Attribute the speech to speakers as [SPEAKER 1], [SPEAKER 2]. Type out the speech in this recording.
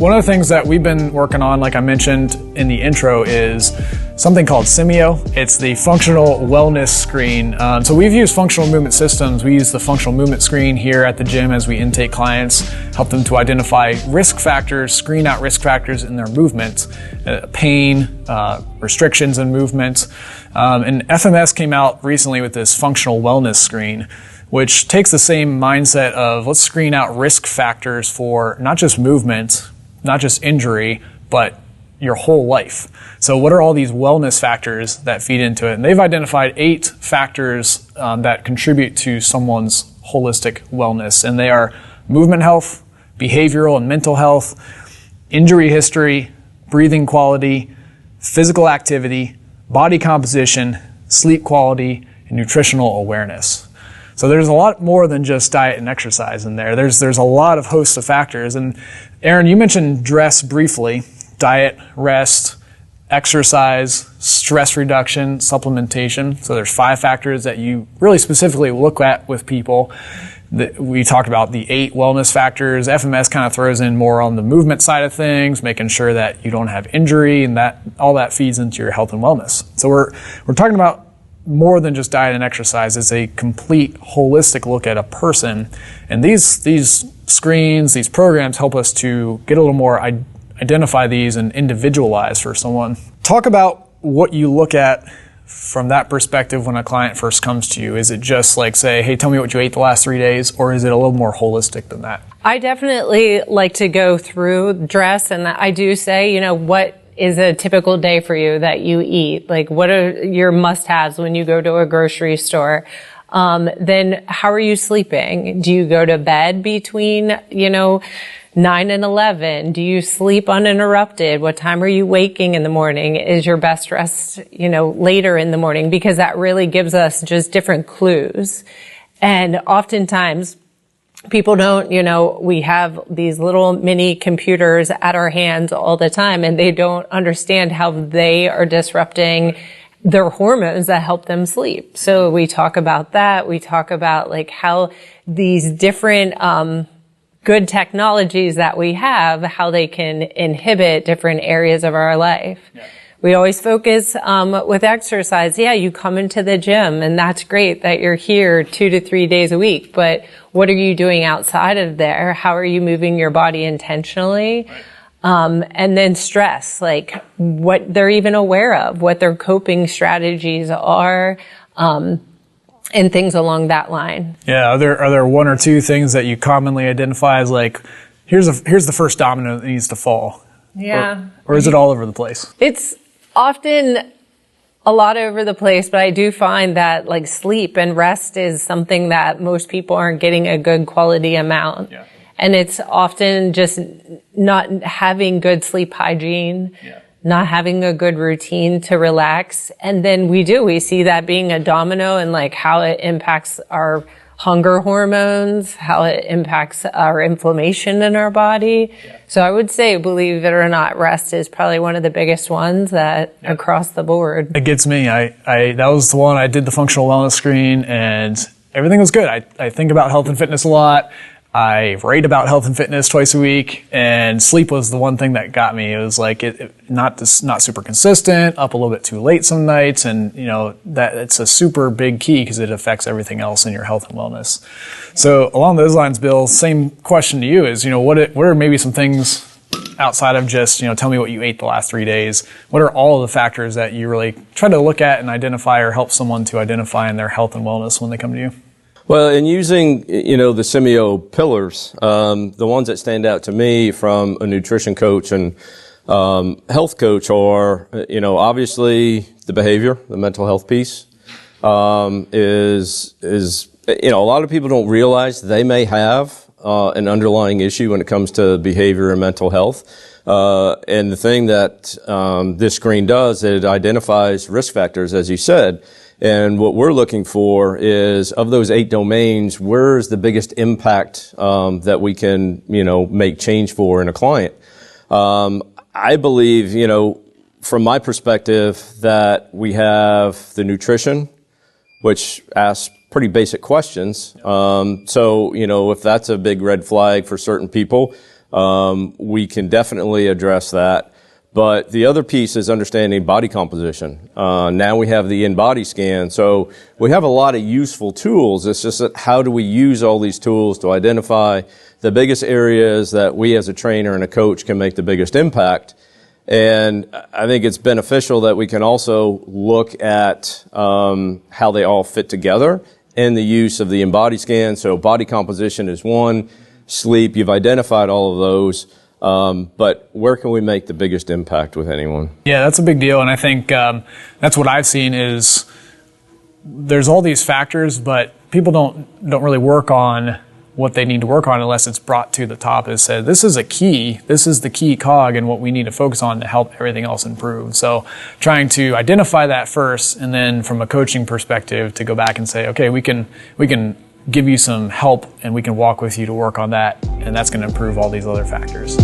[SPEAKER 1] One of the things that we've been working on, like I mentioned in the intro, is something called Symmio. It's the functional wellness screen. So we've used functional movement systems. We use the functional movement screen here at the gym as we intake clients, help them to identify risk factors, screen out risk factors in their movement, pain, restrictions in movement. And FMS came out recently with this functional wellness screen, which takes the same mindset of let's screen out risk factors for not just movement, not just injury, but your whole life. So what are all these wellness factors that feed into it? And they've identified 8 factors that contribute to someone's holistic wellness. And they are movement health, behavioral and mental health, injury history, breathing quality, physical activity, body composition, sleep quality, and nutritional awareness. So there's a lot more than just diet and exercise in there. There's a lot of hosts of factors. And Aaron, you mentioned dress briefly: diet, rest, exercise, stress reduction, supplementation. So there's 5 factors that you really specifically look at with people. We talked about the 8 wellness factors. FMS kind of throws in more on the movement side of things, making sure that you don't have injury, and that all that feeds into your health and wellness. So we're talking about more than just diet and exercise. It's a complete holistic look at a person. And these screens, these programs help us to get a little more, identify these and individualize for someone. Talk about what you look at from that perspective when a client first comes to you. Is it just like, say, hey, tell me what you ate the last 3 days, or is it a little more holistic than that? I
[SPEAKER 2] definitely like to go through dress, and I do say, what is a typical day for you that you eat? Like, what are your must-haves when you go to a grocery store? Then how are you sleeping? Do you go to bed between, 9 and 11? Do you sleep uninterrupted? What time are you waking in the morning? Is your best rest, later in the morning? Because that really gives us just different clues. And oftentimes, people don't, we have these little mini computers at our hands all the time, and they don't understand how they are disrupting their hormones that help them sleep. So we talk about that. We talk about like how these different, good technologies that we have, how they can inhibit different areas of our life. Yeah. We always focus with exercise. Yeah, you come into the gym, and that's great that you're here 2 to 3 days a week. But what are you doing outside of there? How are you moving your body intentionally? Right. And then stress, like what they're even aware of, what their coping strategies are, and things along that line. Yeah,
[SPEAKER 1] are there 1 or 2 things that you commonly identify as like, here's the first domino that needs to fall?
[SPEAKER 2] Yeah.
[SPEAKER 1] Or is it all over the place?
[SPEAKER 2] It's often a lot over the place, but I do find that like sleep and rest is something that most people aren't getting a good quality amount. Yeah. And it's often just not having good sleep hygiene, not having a good routine to relax. And then we see that being a domino, and like how it impacts our hunger hormones, how it impacts our inflammation in our body. Yeah. So I would say, believe it or not, rest is probably one of the biggest ones that across the board.
[SPEAKER 1] It gets me. That was the one I did the functional wellness screen, and everything was good. I think about health and fitness a lot. I write about health and fitness twice a week, and sleep was the one thing that got me. It was like not super consistent, up a little bit too late some nights, and that it's a super big key because it affects everything else in your health and wellness. So along those lines, Bill, same question to you is, what are maybe some things outside of just, tell me what you ate the last 3 days? What are all of the factors that you really try to look at and identify, or help someone to identify in their health and wellness when they come to you?
[SPEAKER 3] Well, in using, the Symmio pillars, the ones that stand out to me from a nutrition coach and health coach are, obviously the behavior, the mental health piece, is a lot of people don't realize they may have an underlying issue when it comes to behavior and mental health. And the thing that this screen does, it identifies risk factors, as you said. And what we're looking for is, of those 8 domains, where's the biggest impact that we can, make change for in a client? I believe, from my perspective, that we have the nutrition, which asks pretty basic questions. So, if that's a big red flag for certain people, we can definitely address that. But the other piece is understanding body composition. Now we have the in-body scan, so we have a lot of useful tools. It's just that how do we use all these tools to identify the biggest areas that we as a trainer and a coach can make the biggest impact. And I think it's beneficial that we can also look at how they all fit together in the use of the in-body scan. So body composition is one, sleep, you've identified all of those. But where can we make the biggest impact with anyone?
[SPEAKER 1] Yeah, that's a big deal. And I think that's what I've seen is there's all these factors, but people don't really work on what they need to work on unless it's brought to the top. It said, this is a key, this is the key cog and what we need to focus on to help everything else improve. So trying to identify that first, and then from a coaching perspective to go back and say, okay, we can give you some help and we can walk with you to work on that, and that's going to improve all these other factors.